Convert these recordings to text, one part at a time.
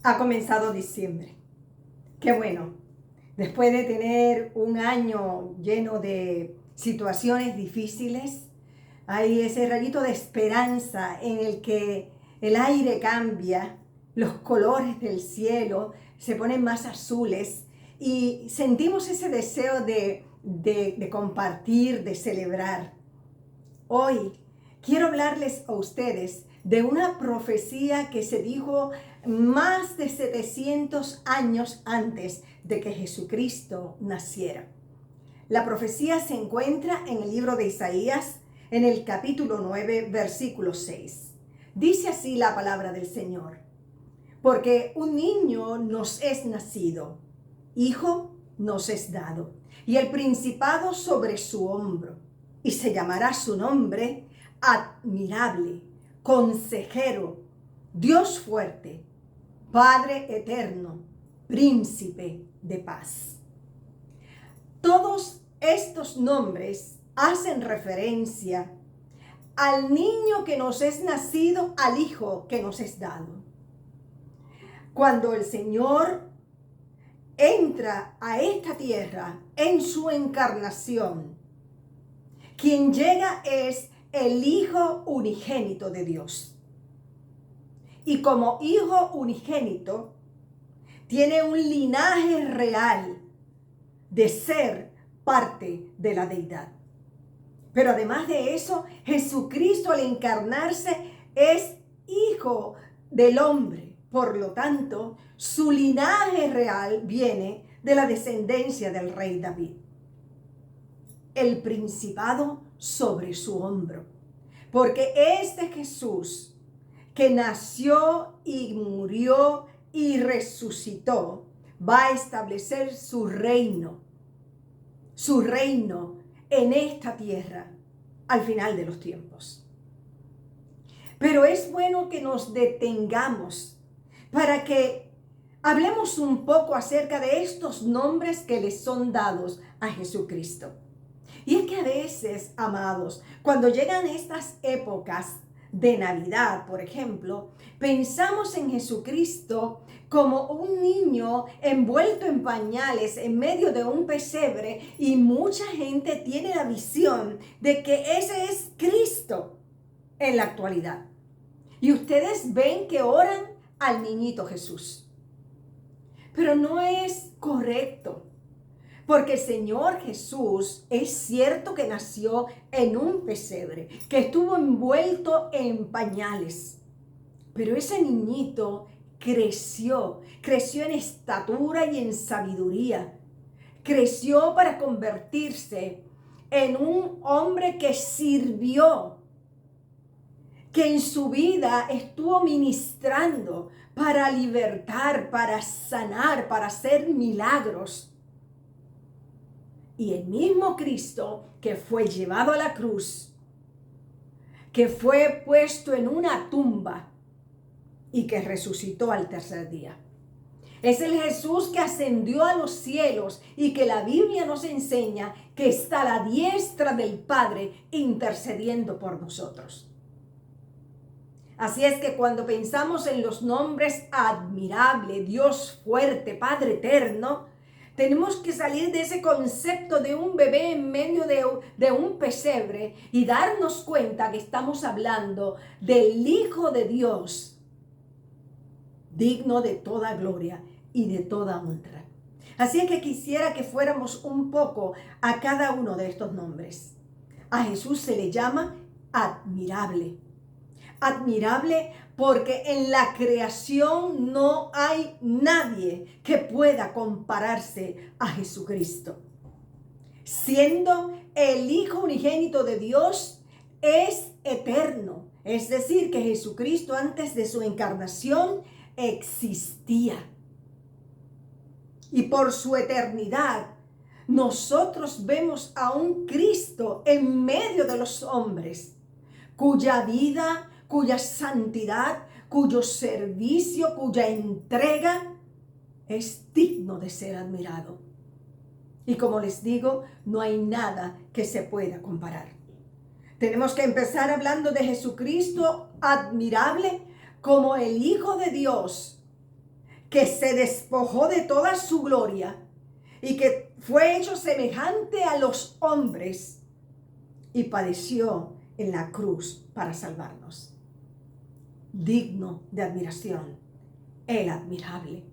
Ha comenzado diciembre. Qué bueno. Después de tener un año lleno de situaciones difíciles, hay ese rayito de esperanza en el que el aire cambia, los colores del cielo se ponen más azules y sentimos ese deseo de compartir, de celebrar. Hoy quiero hablarles a ustedes de una profecía que se dijo más de 700 años antes de que Jesucristo naciera. La profecía se encuentra en el libro de Isaías, en el capítulo 9, versículo 6. Dice así la palabra del Señor: porque un niño nos es nacido, hijo nos es dado, y el principado sobre su hombro, y se llamará su nombre Admirable, Consejero, Dios fuerte, Padre eterno, Príncipe de paz. Todos estos nombres hacen referencia al niño que nos es nacido, al hijo que nos es dado. Cuando el Señor entra a esta tierra en su encarnación, quien llega es el Hijo unigénito de Dios. Y como Hijo unigénito, tiene un linaje real de ser parte de la deidad. Pero además de eso, Jesucristo al encarnarse es Hijo del hombre. Por lo tanto, su linaje real viene de la descendencia del rey David. El principado sobre su hombro. Porque este Jesús que nació y murió y resucitó, va a establecer su reino en esta tierra al final de los tiempos. Pero es bueno que nos detengamos para que hablemos un poco acerca de estos nombres que les son dados a Jesucristo. Y es que a veces, amados, cuando llegan estas épocas de Navidad, por ejemplo, pensamos en Jesucristo como un niño envuelto en pañales en medio de un pesebre, y mucha gente tiene la visión de que ese es Cristo en la actualidad. Y ustedes ven que oran al niñito Jesús. Pero no es correcto. Porque el Señor Jesús es cierto que nació en un pesebre, que estuvo envuelto en pañales. Pero ese niñito creció en estatura y en sabiduría. Creció para convertirse en un hombre que sirvió, que en su vida estuvo ministrando para libertar, para sanar, para hacer milagros. Y el mismo Cristo que fue llevado a la cruz, que fue puesto en una tumba y que resucitó al tercer día. Es el Jesús que ascendió a los cielos y que la Biblia nos enseña que está a la diestra del Padre intercediendo por nosotros. Así es que cuando pensamos en los nombres admirable, Dios fuerte, Padre eterno, tenemos que salir de ese concepto de un bebé en medio de un pesebre y darnos cuenta que estamos hablando del Hijo de Dios, digno de toda gloria y de toda honra. Así es que quisiera que fuéramos un poco a cada uno de estos nombres. A Jesús se le llama admirable. Admirable porque en la creación no hay nadie que pueda compararse a Jesucristo. Siendo el Hijo unigénito de Dios, es eterno. Es decir, que Jesucristo antes de su encarnación existía. Y por su eternidad, nosotros vemos a un Cristo en medio de los hombres, cuya vida, cuya santidad, cuyo servicio, cuya entrega es digno de ser admirado. Y como les digo, no hay nada que se pueda comparar. Tenemos que empezar hablando de Jesucristo admirable como el Hijo de Dios, que se despojó de toda su gloria y que fue hecho semejante a los hombres y padeció en la cruz para salvarnos. Digno de admiración, el admirable,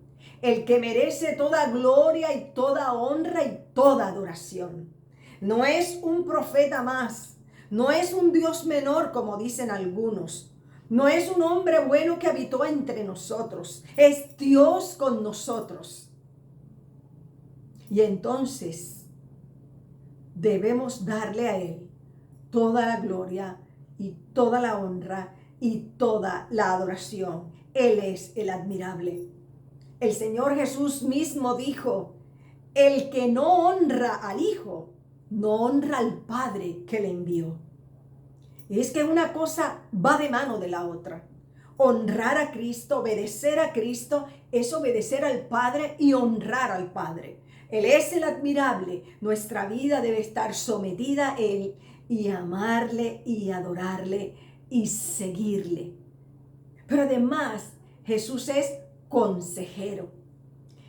el que merece toda gloria y toda honra y toda adoración. No es un profeta más, no es un Dios menor como dicen algunos, no es un hombre bueno que habitó entre nosotros, es Dios con nosotros. Y entonces debemos darle a Él toda la gloria y toda la honra y toda la adoración. Él es el admirable. El Señor Jesús mismo dijo, el que no honra al Hijo, no honra al Padre que le envió. Y es que una cosa va de mano de la otra. Honrar a Cristo, obedecer a Cristo, es obedecer al Padre y honrar al Padre. Él es el admirable. Nuestra vida debe estar sometida a Él y amarle y adorarle y seguirle. Pero además, Jesús es consejero.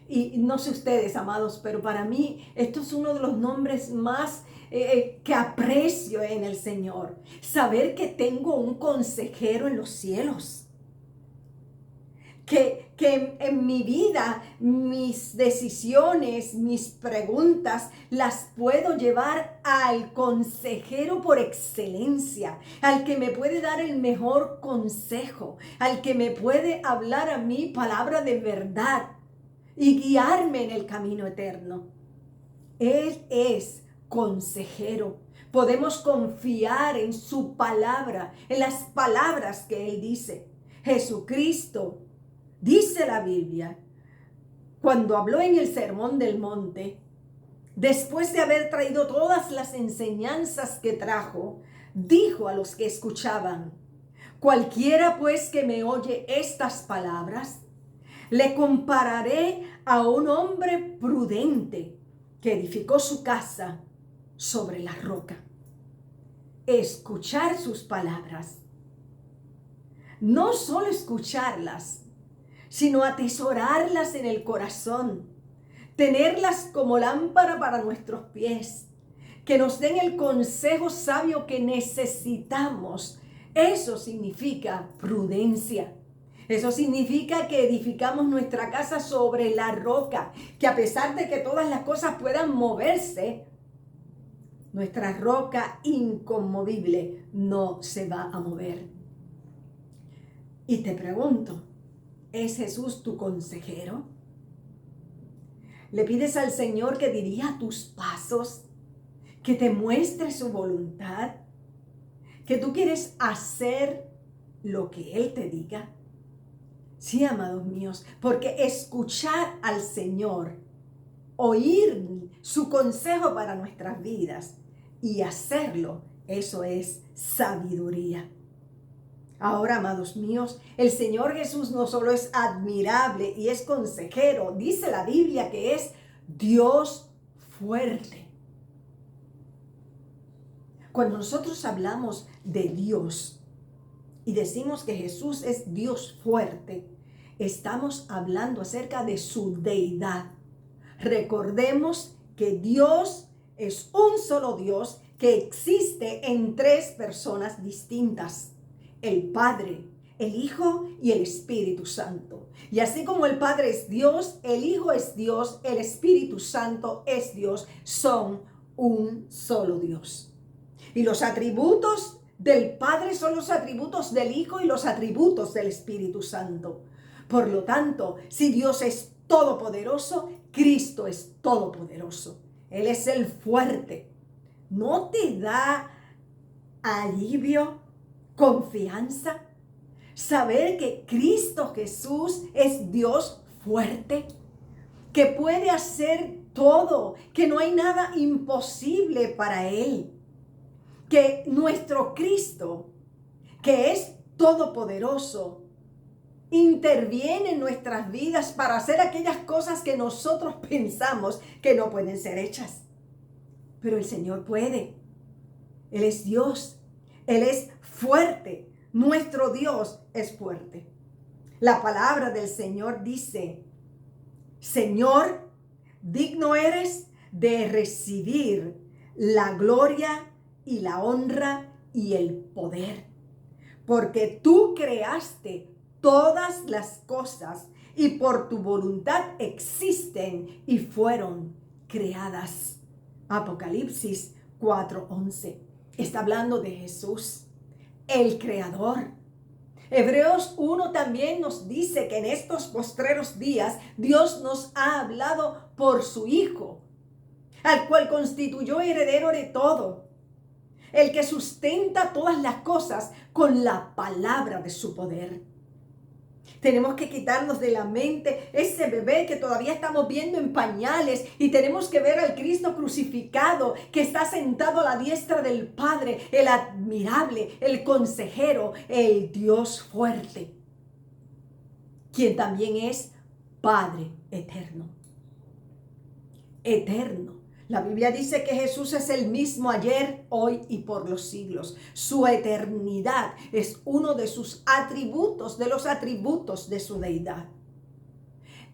Y no sé ustedes, amados, pero para mí esto es uno de los nombres más que aprecio en el Señor. Saber que tengo un consejero en los cielos. Que en mi vida, mis decisiones, mis preguntas, las puedo llevar al consejero por excelencia, al que me puede dar el mejor consejo, al que me puede hablar a mí palabra de verdad y guiarme en el camino eterno. Él es consejero. Podemos confiar en su palabra, en las palabras que Él dice. Jesucristo, dice la Biblia, cuando habló en el Sermón del Monte, después de haber traído todas las enseñanzas que trajo, dijo a los que escuchaban, cualquiera pues que me oye estas palabras, le compararé a un hombre prudente que edificó su casa sobre la roca. Escuchar sus palabras. No solo escucharlas, sino atesorarlas en el corazón. Tenerlas como lámpara para nuestros pies. Que nos den el consejo sabio que necesitamos. Eso significa prudencia. Eso significa que edificamos nuestra casa sobre la roca, que a pesar de que todas las cosas puedan moverse, nuestra roca inconmovible no se va a mover. Y te pregunto, ¿es Jesús tu consejero? ¿Le pides al Señor que dirija tus pasos, que te muestre su voluntad, que tú quieres hacer lo que Él te diga? Sí, amados míos, porque escuchar al Señor, oír su consejo para nuestras vidas y hacerlo, eso es sabiduría. Ahora, amados míos, el Señor Jesús no solo es admirable y es consejero, dice la Biblia que es Dios fuerte. Cuando nosotros hablamos de Dios y decimos que Jesús es Dios fuerte, estamos hablando acerca de su deidad. Recordemos que Dios es un solo Dios que existe en tres personas distintas: el Padre, el Hijo y el Espíritu Santo. Y así como el Padre es Dios, el Hijo es Dios, el Espíritu Santo es Dios, son un solo Dios. Y los atributos del Padre son los atributos del Hijo y los atributos del Espíritu Santo. Por lo tanto, si Dios es todopoderoso, Cristo es todopoderoso. Él es el fuerte. ¿No te da alivio, confianza, saber que Cristo Jesús es Dios fuerte, que puede hacer todo, que no hay nada imposible para Él, que nuestro Cristo, que es todopoderoso, interviene en nuestras vidas para hacer aquellas cosas que nosotros pensamos que no pueden ser hechas? Pero el Señor puede. Él es Dios. Él es fuerte. Nuestro Dios es fuerte. La palabra del Señor dice Señor, digno eres de recibir la gloria y la honra y el poder, porque tú creaste todas las cosas y por tu voluntad existen y fueron creadas. Apocalipsis 4:11. Está hablando de Jesús, el creador. Hebreos 1 también nos dice que en estos postreros días Dios nos ha hablado por su Hijo, al cual constituyó heredero de todo, el que sustenta todas las cosas con la palabra de su poder. Tenemos que quitarnos de la mente ese bebé que todavía estamos viendo en pañales y tenemos que ver al Cristo crucificado que está sentado a la diestra del Padre, el admirable, el consejero, el Dios fuerte, quien también es Padre eterno. Eterno. La Biblia dice que Jesús es el mismo ayer, hoy y por los siglos. Su eternidad es uno de sus atributos, de los atributos de su deidad.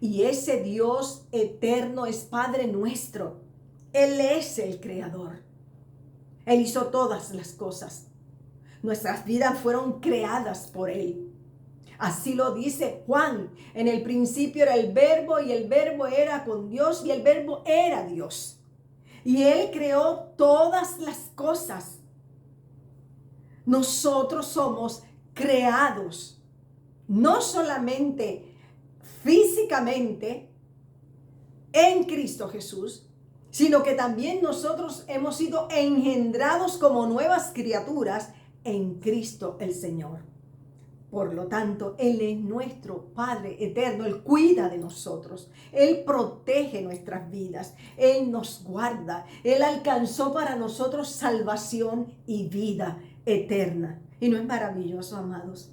Y ese Dios eterno es Padre nuestro. Él es el Creador. Él hizo todas las cosas. Nuestras vidas fueron creadas por Él. Así lo dice Juan. En el principio era el Verbo y el Verbo era con Dios y el Verbo era Dios. Y Él creó todas las cosas. Nosotros somos creados, no solamente físicamente en Cristo Jesús, sino que también nosotros hemos sido engendrados como nuevas criaturas en Cristo el Señor. Por lo tanto, Él es nuestro Padre eterno. Él cuida de nosotros. Él protege nuestras vidas. Él nos guarda. Él alcanzó para nosotros salvación y vida eterna. ¿Y no es maravilloso, amados,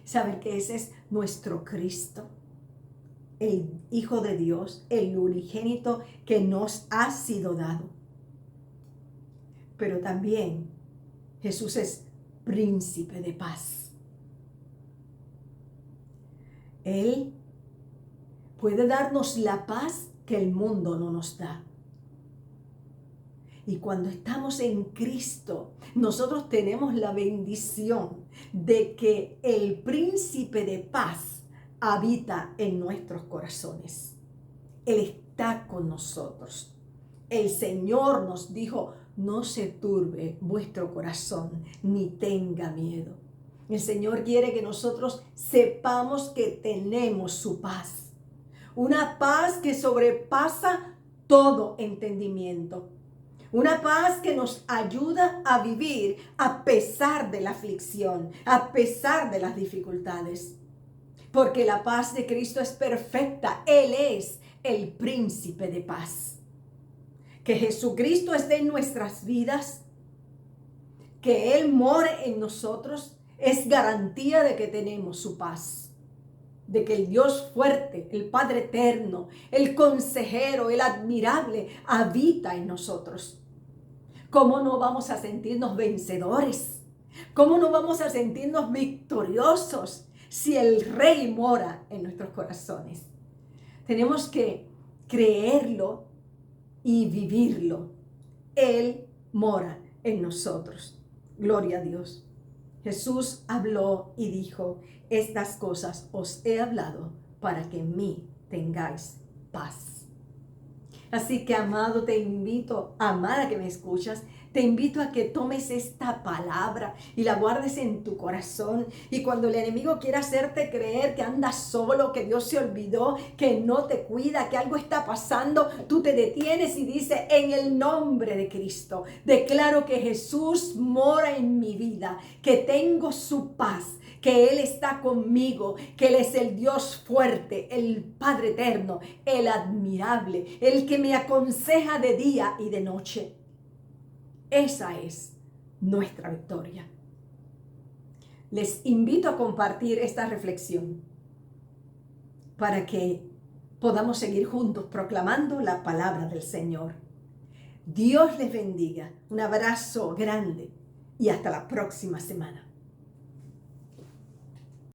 saber que ese es nuestro Cristo, el Hijo de Dios, el unigénito que nos ha sido dado? Pero también Jesús es príncipe de paz. Él puede darnos la paz que el mundo no nos da. Y cuando estamos en Cristo, nosotros tenemos la bendición de que el príncipe de paz habita en nuestros corazones. Él está con nosotros. El Señor nos dijo: no se turbe vuestro corazón, ni tenga miedo. El Señor quiere que nosotros sepamos que tenemos su paz. Una paz que sobrepasa todo entendimiento. Una paz que nos ayuda a vivir a pesar de la aflicción, a pesar de las dificultades. Porque la paz de Cristo es perfecta. Él es el príncipe de paz. Que Jesucristo esté en nuestras vidas, que Él more en nosotros, es garantía de que tenemos su paz, de que el Dios fuerte, el Padre eterno, el consejero, el admirable, habita en nosotros. ¿Cómo no vamos a sentirnos vencedores? ¿Cómo no vamos a sentirnos victoriosos si el Rey mora en nuestros corazones? Tenemos que creerlo y vivirlo. Él mora en nosotros. Gloria a Dios. Jesús habló y dijo: estas cosas os he hablado para que en mí tengáis paz. Así que, amado, te invito, amada que me escuchas, te invito a que tomes esta palabra y la guardes en tu corazón. Y cuando el enemigo quiera hacerte creer que andas solo, que Dios se olvidó, que no te cuida, que algo está pasando, tú te detienes y dices: en el nombre de Cristo, declaro que Jesús mora en mi vida, que tengo su paz, que Él está conmigo, que Él es el Dios fuerte, el Padre eterno, el admirable, el que me aconseja de día y de noche. Esa es nuestra victoria. Les invito a compartir esta reflexión para que podamos seguir juntos proclamando la palabra del Señor. Dios les bendiga. Un abrazo grande y hasta la próxima semana.